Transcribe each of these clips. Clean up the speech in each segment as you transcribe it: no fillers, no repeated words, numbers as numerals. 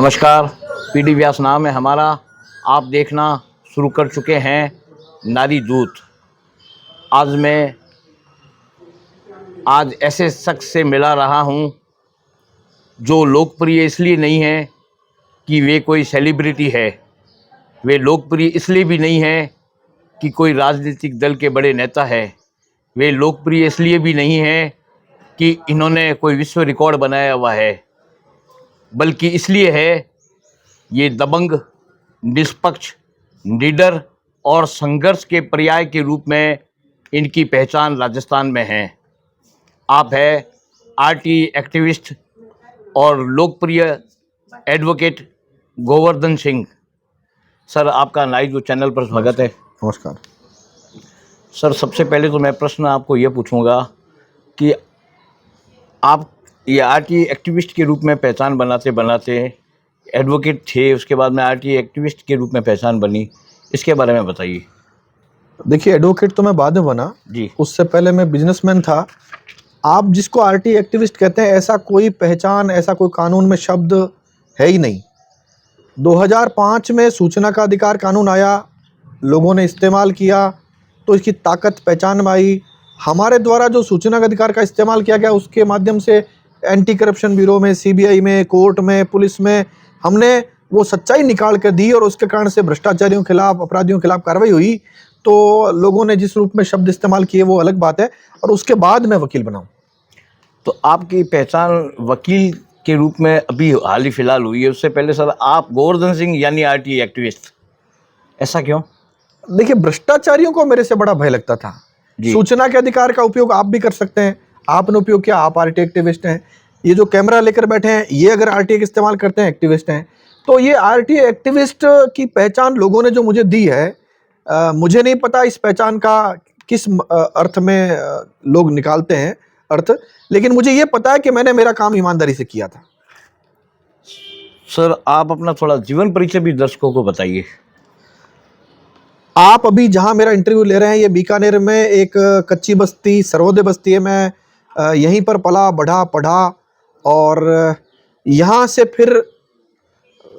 नमस्कार। पीडी व्यास नाम है हमारा। आप देखना शुरू कर चुके हैं नारी दूत। आज ऐसे शख्स से मिला रहा हूं जो लोकप्रिय इसलिए नहीं है कि वे कोई सेलिब्रिटी है, वे लोकप्रिय इसलिए भी नहीं है कि कोई राजनीतिक दल के बड़े नेता है, वे लोकप्रिय इसलिए भी नहीं है कि इन्होंने कोई विश्व रिकॉर्ड बनाया हुआ है, बल्कि इसलिए है ये दबंग, निष्पक्ष, निडर और संघर्ष के पर्याय के रूप में इनकी पहचान राजस्थान में है। आप है आरटी एक्टिविस्ट और लोकप्रिय एडवोकेट गोवर्धन सिंह। सर, आपका नाइजो चैनल पर स्वागत है। नमस्कार सर, सबसे पहले तो मैं प्रश्न आपको ये पूछूंगा कि आप ये आरटी एक्टिविस्ट के रूप में पहचान बनाते बनाते एडवोकेट थे, उसके बाद में आरटी एक्टिविस्ट के रूप में पहचान बनी, इसके बारे में बताइए। देखिए, एडवोकेट तो मैं बाद में बना जी। उससे पहले मैं बिजनेसमैन था। आप जिसको आरटी एक्टिविस्ट कहते हैं, ऐसा कोई पहचान, ऐसा कोई कानून में शब्द है ही नहीं। 2005 में सूचना का अधिकार कानून आया, लोगों ने इस्तेमाल किया तो इसकी ताकत पहचान में आई। हमारे द्वारा जो सूचना का अधिकार का इस्तेमाल किया गया, उसके माध्यम से एंटी करप्शन ब्यूरो में, सीबीआई में, कोर्ट में, पुलिस में हमने वो सच्चाई निकाल कर दी और उसके कारण से भ्रष्टाचारियों के खिलाफ, अपराधियों के खिलाफ कार्रवाई हुई। तो लोगों ने जिस रूप में शब्द इस्तेमाल किए वो अलग बात है, और उसके बाद मैं वकील बना हूं। तो आपकी पहचान वकील के रूप में अभी हाल ही फिलहाल हुई है, उससे पहले सर आप गोवर्धन सिंह यानी आरटी एक्टिविस्ट, ऐसा क्यों? देखिए, भ्रष्टाचारियों को मेरे से बड़ा भय लगता था। सूचना के अधिकार का उपयोग आप भी कर सकते हैं, आपने उपयोग किया, आप आरटी एक्टिविस्ट हैं। ये जो कैमरा लेकर बैठे हैं, ये अगर आरटी का इस्तेमाल करते हैं, एक्टिविस्ट हैं। तो ये आरटी एक्टिविस्ट की पहचान लोगों ने जो मुझे दी है, मुझे नहीं पता इस पहचान का किस अर्थ में लोग निकालते हैं अर्थ, लेकिन मुझे ये पता है कि मैंने मेरा काम ईमानदारी से किया था। सर, आप अपना थोड़ा जीवन परिचय भी दर्शकों को बताइए। आप अभी जहां मेरा इंटरव्यू ले रहे हैं, ये बीकानेर में एक कच्ची बस्ती, सर्वोदय बस्ती है। मैं यहीं पर पला बढ़ा पढ़ा, और यहाँ से फिर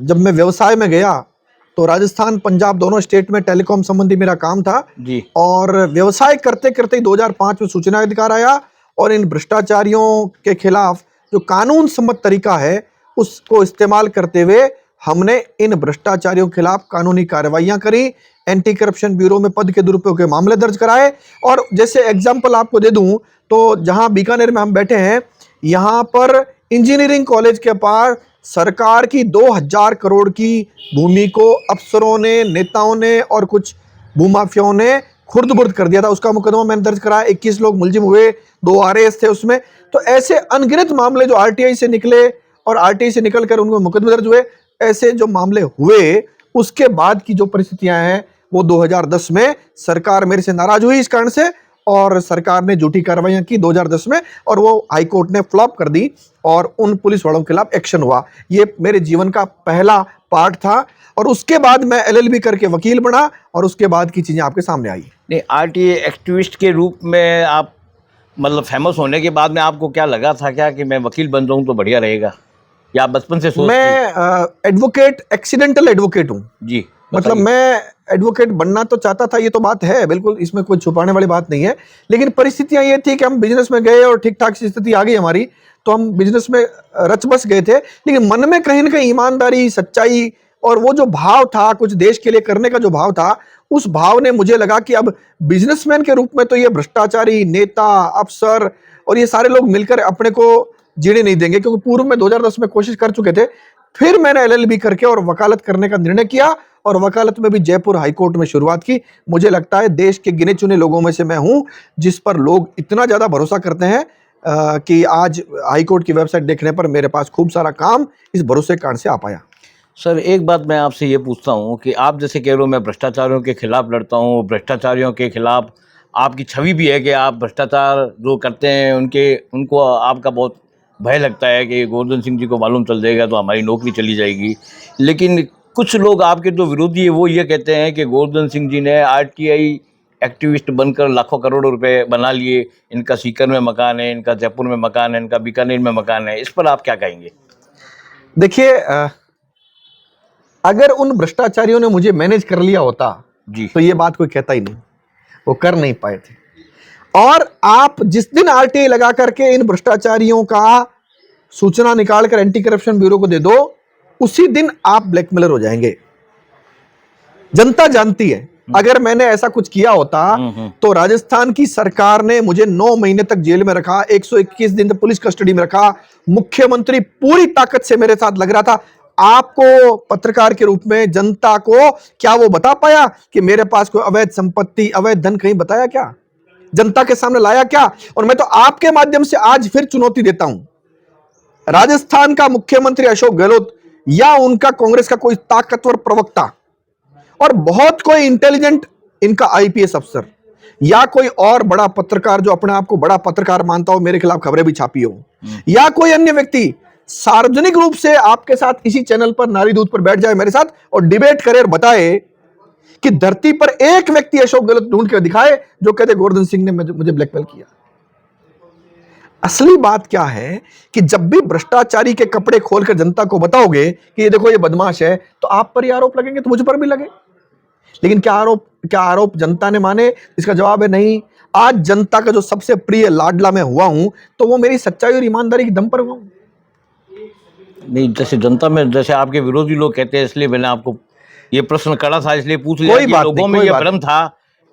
जब मैं व्यवसाय में गया तो राजस्थान, पंजाब दोनों स्टेट में टेलीकॉम संबंधी मेरा काम था जी। और व्यवसाय करते करते 2005 में सूचना अधिकार आया, और इन भ्रष्टाचारियों के खिलाफ जो कानून सम्मत तरीका है उसको इस्तेमाल करते हुए हमने इन भ्रष्टाचारियों के खिलाफ कानूनी कार्रवाइयां करी। एंटी करप्शन ब्यूरो में पद के दुरुपयोग के मामले दर्ज कराए। और जैसे एग्जाम्पल आपको दे दूं, तो जहां बीकानेर में हम बैठे हैं, यहाँ पर इंजीनियरिंग कॉलेज के पास सरकार की 2000 करोड़ की भूमि को अफसरों ने, नेताओं ने और कुछ भूमाफियाओं ने खुर्द-बुर्द कर दिया था। उसका मुकदमा मैंने दर्ज कराया। 21 लोग मुलजिम हुए, 2 आरएएस थे उसमें। तो ऐसे अनगिनत मामले जो आरटीआई से निकले और आरटीआई से निकलकर उनको मुकदमे दर्ज हुए, ऐसे जो मामले हुए, उसके बाद की जो परिस्थितियां हैं वो 2010 में सरकार मेरे से नाराज हुई इस कारण से, और सरकार ने झूठी कार्रवाइयां की 2010 में, और वो हाई कोर्ट ने फ्लॉप कर दी और उन पुलिस वालों के खिलाफ एक्शन हुआ। ये मेरे जीवन का पहला पार्ट था, और उसके बाद मैं एलएलबी करके वकील बना, और उसके बाद की चीजें आपके सामने आई। नहीं, आरटी एक्टिविस्ट के रूप में आप मतलब फेमस होने के बाद में आपको क्या लगा था क्या कि मैं वकील बन जाऊं तो बढ़िया रहेगा, या बचपन से सोच? मैं एडवोकेट, एक्सीडेंटल एडवोकेट हूँ जी। मतलब मैं एडवोकेट बनना तो चाहता था, ये तो बात है, बिल्कुल इसमें कोई छुपाने वाली बात नहीं है। लेकिन परिस्थितियां ये थी कि हम बिजनेस में गए और ठीक ठाक स्थिति आ गई हमारी, तो हम बिजनेस में रच बस गए थे। लेकिन मन में कहीं ना कहीं ईमानदारी, सच्चाई और वो जो भाव था, कुछ देश के लिए करने का जो भाव था, उस भाव ने मुझे लगा कि अब बिजनेसमैन के रूप में तो ये भ्रष्टाचारी नेता, अफसर और ये सारे लोग मिलकर अपने को जीने नहीं देंगे, क्योंकि पूर्व में 2010 में कोशिश कर चुके थे। फिर मैंने एलएलबी करके और वकालत करने का निर्णय किया, और वकालत में भी जयपुर हाईकोर्ट में शुरुआत की। मुझे लगता है देश के गिने चुने लोगों में से मैं हूं जिस पर लोग इतना ज्यादा भरोसा करते हैं कि आज हाईकोर्ट की वेबसाइट देखने पर मेरे पास खूब सारा काम इस भरोसे के कारण से आ पाया। सर, एक बात मैं आपसे ये पूछता हूँ कि आप जैसे कह रहे हो मैं भ्रष्टाचारियों के खिलाफ लड़ता हूँ, भ्रष्टाचारियों के खिलाफ आपकी छवि भी है कि आप भ्रष्टाचार जो करते हैं उनको आपका बहुत भय लगता है कि गोवर्धन सिंह जी को मालूम चल जाएगा तो हमारी नौकरी चली जाएगी। लेकिन कुछ लोग आपके जो विरोधी है वो ये कहते हैं कि गोवर्धन सिंह जी ने आरटीआई एक्टिविस्ट बनकर लाखों करोड़ों रुपए बना लिए, इनका सीकर में मकान है, इनका जयपुर में मकान है, इनका बीकानेर में मकान है, इस पर आप क्या कहेंगे? देखिए, अगर उन भ्रष्टाचारियों ने मुझे मैनेज कर लिया होता जी तो ये बात कोई कहता ही नहीं, वो कर नहीं पाए थे। और आप जिस दिन आरटीआई लगा करके इन भ्रष्टाचारियों का सूचना निकालकर एंटी करप्शन ब्यूरो को दे दो, उसी दिन आप ब्लैकमेलर हो जाएंगे। जनता जानती है, अगर मैंने ऐसा कुछ किया होता तो राजस्थान की सरकार ने मुझे 9 महीने तक जेल में रखा, 121 दिन तक पुलिस कस्टडी में रखा, मुख्यमंत्री पूरी ताकत से मेरे साथ लग रहा था। आपको पत्रकार के रूप में जनता को क्या वो बता पाया कि मेरे पास कोई अवैध संपत्ति, अवैध धन कहीं बताया क्या, जनता के सामने लाया क्या? और मैं तो आपके माध्यम से आज फिर चुनौती देता हूं, राजस्थान का मुख्यमंत्री अशोक गहलोत या उनका कांग्रेस का कोई ताकतवर प्रवक्ता और बहुत कोई इंटेलिजेंट इनका आईपीएस अफसर या कोई और बड़ा पत्रकार जो अपने आप को बड़ा पत्रकार मानता हो, मेरे खिलाफ खबरें भी छापी हो, या कोई अन्य व्यक्ति सार्वजनिक रूप से आपके साथ इसी चैनल पर नारी दूध पर बैठ जाए मेरे साथ और डिबेट करे और बताए कि धरती पर एक व्यक्ति अशोक गहलोत ढूंढ कर दिखाए जो कहते गोवर्धन सिंह ने मुझे ब्लैकमेल किया। असली बात क्या है कि जब भी भ्रष्टाचारी के कपड़े खोलकर जनता को बताओगे कि ये देखो ये बदमाश है, तो आप पर ही आरोप लगेंगे, तो मुझ पर भी लगे। लेकिन क्या आरोप जनता ने माने? इसका जवाब है नहीं। आज जनता का जो सबसे प्रिय लाडला मैं हुआ हूं तो वो मेरी सच्चाई और ईमानदारी के दम पर हुआ हूं। नहीं, जैसे जनता में जैसे आपके विरोधी लोग कहते हैं, इसलिए मैंने आपको ये प्रश्न करा था, इसलिए पूछ लिया कि लोगों में ये भ्रम था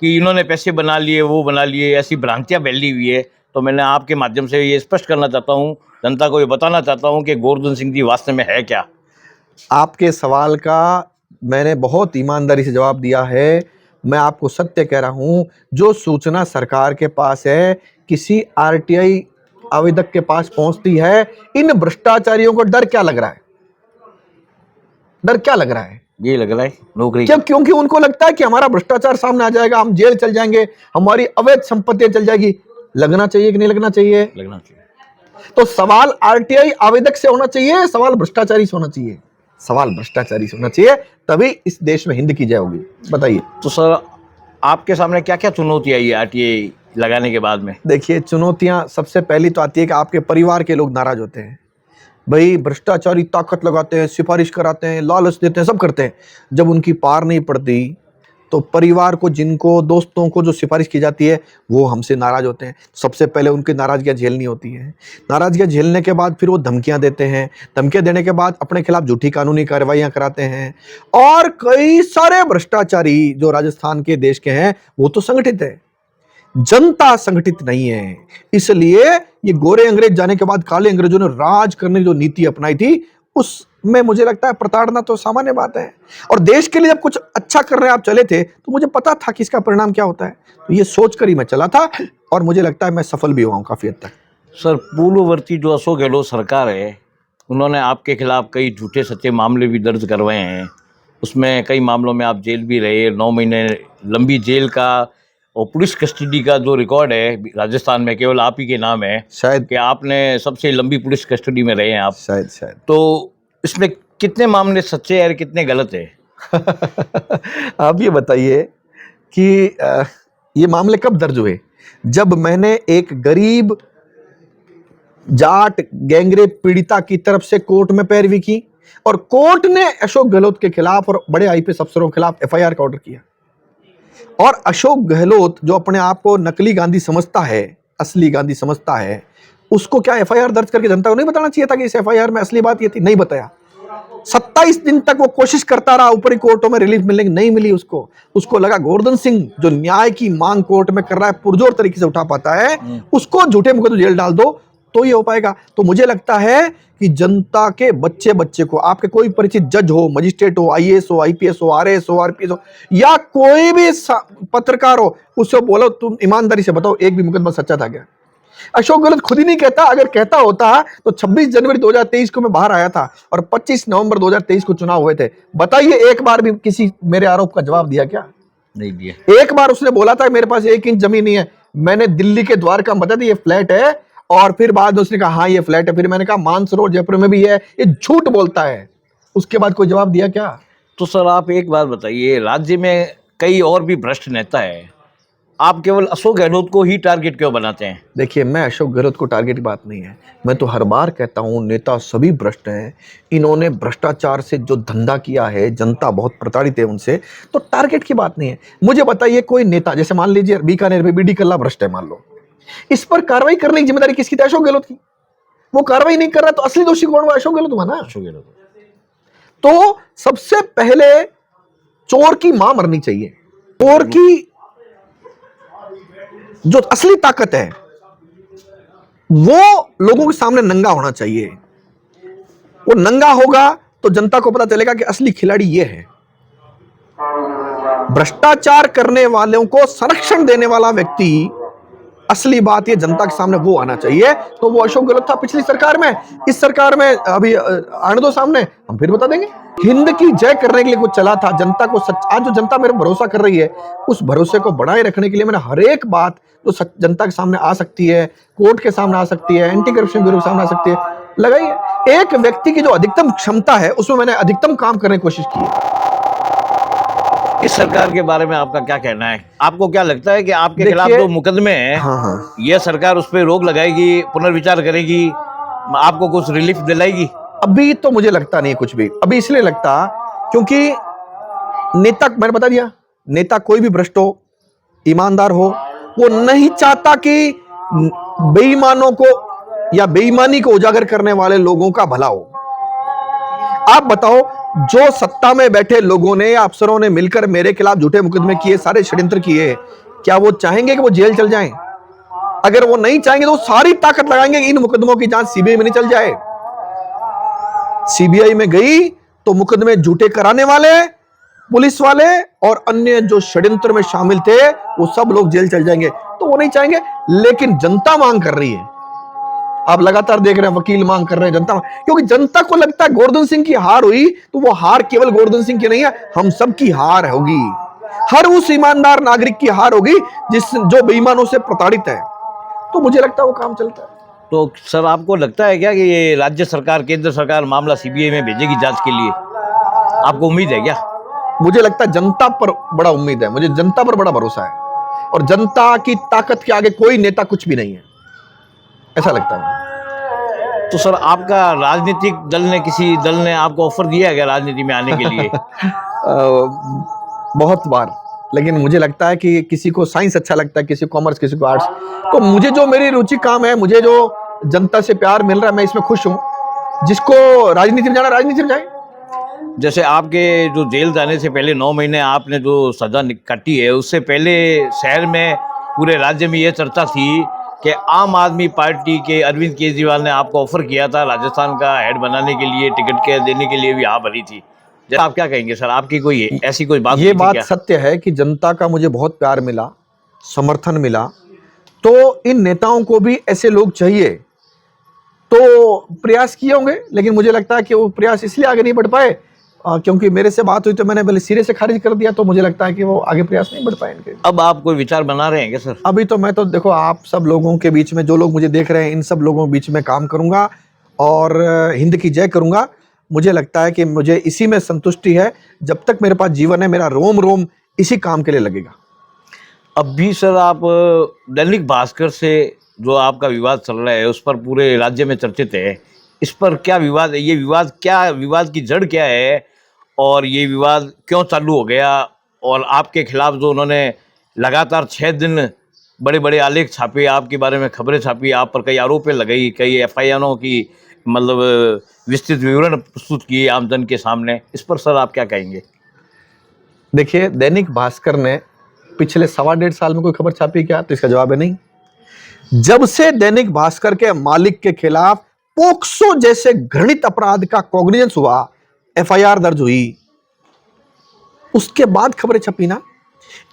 कि इन्होंने पैसे बना लिए, वो बना लिए, ऐसी भ्रांतियां फैली हुई है। तो मैंने आपके माध्यम से ये स्पष्ट करना चाहता हूँ, जनता को ये बताना चाहता हूँ कि गोवर्धन सिंह जी वास्तव में है क्या। आपके सवाल का मैंने बहुत ईमानदारी से जवाब दिया है। मैं आपको सत्य कह रहा हूं, जो सूचना सरकार के पास है, किसी आरटीआई आवेदक के पास पहुंचती है, इन भ्रष्टाचारियों को डर क्या लग रहा है? डर क्या लग रहा है? ये लग रहा है नौकरी क्योंकि उनको लगता है कि हमारा भ्रष्टाचार सामने आ जाएगा, हम जेल चल जाएंगे, हमारी अवैध संपत्तियां चल जाएगी। लगना चाहिए कि नहीं लगना चाहिए? लगना चाहिए। तो सवाल आरटीआई आवेदक से होना चाहिए, सवाल भ्रष्टाचारी से होना चाहिए? सवाल भ्रष्टाचारी से होना चाहिए, तभी इस देश में हिंद की जय होगी। बताइए। तो सर, आपके सामने क्या क्या चुनौती आई है आरटीआई लगाने के बाद में? देखिए, चुनौतियां सबसे पहली तो आती है कि आपके परिवार के लोग नाराज होते हैं। भाई, भ्रष्टाचारी ताकत लगाते हैं, सिफारिश कराते हैं, लालच देते हैं, सब करते हैं। जब उनकी पार नहीं पड़ती तो परिवार को, जिनको दोस्तों को जो सिफारिश की जाती है, वो हमसे नाराज होते हैं। सबसे पहले उनकी नाराजगियां झेलनी होती है। नाराजगियां झेलने के बाद फिर वो धमकियां देते हैं, धमकियां देने के बाद अपने खिलाफ झूठी कानूनी कार्रवाइयां कराते हैं। और कई सारे भ्रष्टाचारी जो राजस्थान के देश के हैं, वो तो संगठित है, जनता संगठित नहीं है। इसलिए ये गोरे अंग्रेज जाने के बाद काले अंग्रेजों ने राज करने की जो नीति अपनाई थी, उसमें मुझे लगता है प्रताड़ना तो सामान्य बात है। और देश के लिए जब कुछ अच्छा कर रहे आप चले थे, तो मुझे पता था कि इसका परिणाम क्या होता है, तो ये सोचकर ही मैं चला था और मुझे लगता है मैं सफल भी हुआ हूं काफी हद तक। सर, पूर्ववर्ती जो अशोक गहलोत सरकार है, उन्होंने आपके खिलाफ कई झूठे सच्चे मामले भी दर्ज करवाए हैं। उसमें कई मामलों में आप जेल भी रहे, 9 महीने लंबी जेल का और पुलिस कस्टडी का जो रिकॉर्ड है राजस्थान में केवल आप ही के नाम है, शायद कि आपने सबसे लंबी पुलिस कस्टडी में रहे हैं आप। शायद तो इसमें कितने मामले सच्चे हैं और कितने गलत है? आप ये बताइए कि ये मामले कब दर्ज हुए? जब मैंने एक गरीब जाट गैंगरेप पीड़िता की तरफ से कोर्ट में पैरवी की और कोर्ट ने अशोक गहलोत के खिलाफ और बड़े आईपीएस अफसरों के खिलाफ एफआईआर का ऑर्डर किया। और अशोक गहलोत जो अपने आप को नकली गांधी समझता है, असली गांधी समझता है, उसको क्या एफआईआर दर्ज करके जनता को नहीं बताना चाहिए था कि इस एफआईआर में असली बात ये थी? नहीं बताया। 27 दिन तक वो कोशिश करता रहा ऊपरी कोर्टों में रिलीफ मिलने की, नहीं मिली उसको लगा गोवर्धन सिंह जो न्याय की मांग कोर्ट में कर रहा है, पुरजोर तरीके से उठा पाता है, उसको झूठे मुकदमे जेल डाल दो तो ये हो पाएगा। तो मुझे लगता है कि जनता के बच्चे को, आपके कोई परिचित जज हो, मजिस्ट्रेट हो, आईएएस हो, आईपीएस हो, आरएएस हो, आरपीएस हो, या कोई भी पत्रकार हो, उससे बोलो तुम ईमानदारी से बताओ एक भी मुकदमा सच्चा था क्या? अशोक गहलोत खुद ही नहीं कहता, अगर कहता होता तो 26 जनवरी 2023 को मैं बाहर आया था और 25 नवंबर 2023 को चुनाव हुए थे। बताइए, एक बार भी किसी मेरे आरोप का जवाब दिया क्या? नहीं दिया। एक बार उसने बोला था मेरे पास 1 इंच जमीन नहीं है, मैंने दिल्ली के द्वारका में बता दी ये फ्लैट है, और फिर बाद में उसने कहा हाँ ये फ्लैट है, फिर मैंने कहा मानसरोवर जयपुर में भी है, ये झूठ बोलता है। उसके बाद कोई जवाब दिया क्या? तो सर, आप एक बात बताइए, राज्य में कई और भी भ्रष्ट नेता है, आप केवल अशोक गहलोत को ही टारगेट क्यों बनाते हैं? देखिए, मैं अशोक गहलोत को टारगेट की बात नहीं है। मैं तो हर बार कहता हूँ नेता सभी भ्रष्ट हैं। इन्होंने भ्रष्टाचार से जो धंधा किया है, जनता बहुत प्रताड़ित है उनसे, तो टारगेट की बात नहीं है। मुझे बताइए कोई नेता, जैसे मान लीजिए बीकानेर में बीडी कल्ला भ्रष्ट है मान लो, इस पर कार्रवाई करने की जिम्मेदारी किसकी थी? अशोक गहलोत की। वो कार्रवाई नहीं कर रहा तो असली दोषी कौन हुआ? अशोक गहलोत हुआ ना। अशोक गहलोत। तो सबसे पहले चोर की मां मरनी चाहिए। चोर की जो असली ताकत है वो लोगों के सामने नंगा होना चाहिए। वो नंगा होगा तो जनता को पता चलेगा कि असली खिलाड़ी ये है। भ्रष्टाचार करने वालों को संरक्षण देने वाला व्यक्ति, असली बात ये जनता के सामने वो आना चाहिए। तो वो अशोक गहलोत था पिछली सरकार में, इस सरकार में अभी आने दो सामने, हम फिर बता देंगे। हिंद की जय करने के लिए कुछ चला था, जनता को सच, आज जो जनता मेरे भरोसा कर रही है उस भरोसे को बनाए रखने के लिए मैंने हर एक बात जो जनता के सामने आ सकती है, कोर्ट के सामने आ सकती है, एंटी करप्शन ब्यूरो के सामने आ सकती है, लगाई है। एक व्यक्ति की जो अधिकतम क्षमता है उसमें मैंने अधिकतम काम करने की कोशिश की है। इस सरकार के बारे में आपका क्या कहना है? आपको क्या लगता है कि आपके खिलाफ देखिए, जो मुकदमे हैं, हाँ, यह सरकार उस पर रोक लगाएगी, पुनर्विचार करेगी, आपको कुछ रिलीफ दिलाएगी? अभी तो मुझे लगता नहीं है कुछ भी। अभी इसलिए लगता क्योंकि नेता, मैंने बता दिया, नेता कोई भी भ्रष्ट हो, ईमानदार हो, वो नहीं चाहता कि बेईमानों को या बेईमानी को उजागर करने वाले लोगों का भला हो। आप बताओ, जो सत्ता में बैठे लोगों ने या अफसरों ने मिलकर मेरे खिलाफ झूठे मुकदमे किए, सारे षड्यंत्र किए, क्या वो चाहेंगे कि वो जेल चल जाएं? अगर वो नहीं चाहेंगे तो वो सारी ताकत लगाएंगे कि इन मुकदमों की जांच सीबीआई में नहीं चल जाए। सीबीआई में गई तो मुकदमे झूठे कराने वाले, पुलिस वाले और अन्य जो षड्यंत्र में शामिल थे वो सब लोग जेल चल जाएंगे। तो वो नहीं चाहेंगे, लेकिन जनता मांग कर रही है। आप लगातार देख रहे हैं वकील मांग कर रहे हैं, जनता, क्योंकि जनता को लगता है गोवर्धन सिंह की हार हुई तो वो हार केवल गोवर्धन सिंह की नहीं है, हम सब की हार होगी। हर उस ईमानदार नागरिक की हार होगी जो बेईमानों से प्रताड़ित है। तो मुझे लगता है वो काम चलता है। तो सर, आपको लगता है क्या कि ये राज्य सरकार, केंद्र सरकार मामला सीबीआई में भेजेगी जांच के लिए? आपको उम्मीद है क्या? मुझे लगता है जनता पर बड़ा उम्मीद है, मुझे जनता पर बड़ा भरोसा है, और जनता की ताकत के आगे कोई नेता कुछ भी नहीं है, ऐसा लगता है। तो सर, आपका राजनीतिक दल ने, किसी दल ने आपको ऑफर दिया है क्या राजनीति में आने के लिए? बहुत बार, लेकिन मुझे लगता है कि किसी को साइंस अच्छा लगता है, किसी को कॉमर्स, किसी को आर्ट्स। तो मुझे जो मेरी रुचि काम है, मुझे जो जनता से प्यार मिल रहा है, मैं इसमें खुश हूं। जिसको राजनीति में जाना राजनीति में जाए। जैसे आपके जो जेल जाने से पहले 9 महीने आपने जो सजा काटी है, उससे पहले शहर में, पूरे राज्य में ये चर्चा थी कि आम आदमी पार्टी के अरविंद केजरीवाल ने आपको ऑफर किया था राजस्थान का हेड बनाने के लिए, टिकट के देने के लिए भी हाँ भरी थी। जब आप क्या कहेंगे सर, आपकी कोई ऐसी कोई बात? ये बात सत्य है कि जनता का मुझे बहुत प्यार मिला, समर्थन मिला, तो इन नेताओं को भी ऐसे लोग चाहिए। तो प्रयास किए होंगे, लेकिन मुझे लगता है कि वो प्रयास इसलिए आगे नहीं बढ़ पाए क्योंकि मेरे से बात हुई तो मैंने पहले सिरे से खारिज कर दिया, तो मुझे लगता है कि वो आगे प्रयास नहीं बढ़ पाए इनके। अब आप कोई विचार बना रहे हैं क्या सर? अभी तो मैं तो देखो, आप सब लोगों के बीच में, जो लोग मुझे देख रहे हैं, इन सब लोगों के बीच में काम करूंगा और हिंद की जय करूंगा। मुझे लगता है कि मुझे इसी में संतुष्टि है। जब तक मेरे पास जीवन है, मेरा रोम रोम इसी काम के लिए लगेगा। अब भी सर, आप दैनिक भास्कर से जो आपका विवाद चल रहा है, उस पर पूरे राज्य में चर्चित है। इस पर क्या विवाद है? ये विवाद क्या, विवाद की जड़ क्या है और ये विवाद क्यों चालू हो गया? और आपके खिलाफ जो उन्होंने लगातार 6 दिन बड़े बड़े आलेख छापे, आपके बारे में खबरें छापी, आप पर कई आरोपें लगाई, कई एफआईआरों की मतलब विस्तृत विवरण प्रस्तुत किए आमजन के सामने, इस पर सर आप क्या कहेंगे? देखिए, दैनिक भास्कर ने पिछले 1.5 साल में कोई खबर छापी क्या? तो इसका जवाब है नहीं। जब से दैनिक भास्कर के मालिक के खिलाफ पोक्सो जैसे घृणित अपराध का कॉग्निजेंस हुआ, एफआईआर दर्ज हुई, उसके बाद खबरें छपी ना।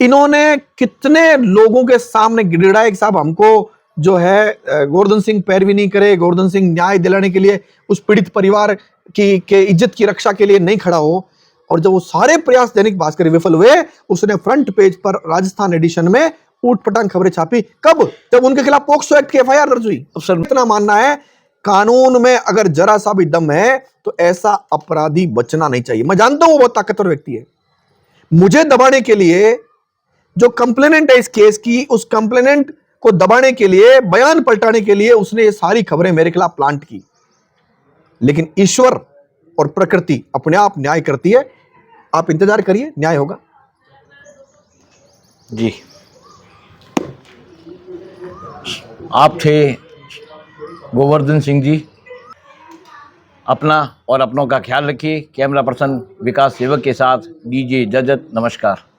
इन्होंने कितने लोगों के सामने गिड़गिड़ाए कि साहब हमको जो है गोवर्धन सिंह पैरवी नहीं करे, गोवर्धन सिंह न्याय दिलाने के लिए, उस पीड़ित परिवार की इज्जत की रक्षा के लिए नहीं खड़ा हो। और जब वो सारे प्रयास दैनिक भास्कर विफल हुए, उसने फ्रंट पेज पर राजस्थान एडिशन में ऊटपटांग खबरें छापी। कब? जब उनके खिलाफ पोक्सो एक्ट की एफआईआर दर्ज हुई। अब सर, इतना मानना है, कानून में अगर जरा सा भी दम है तो ऐसा अपराधी बचना नहीं चाहिए। मैं जानता हूं वो बहुत ताकतवर व्यक्ति है, मुझे दबाने के लिए जो कंप्लेनेंट है इस केस की, उस कंप्लेनेंट को दबाने के लिए, बयान पलटाने के लिए उसने ये सारी खबरें मेरे खिलाफ प्लांट की। लेकिन ईश्वर और प्रकृति अपने आप न्याय करती है। आप इंतजार करिए, न्याय होगा। जी, आप थे गोवर्धन सिंह जी। अपना और अपनों का ख्याल रखिए। कैमरा पर्सन विकास सेवक के साथ डीजे जजत, नमस्कार।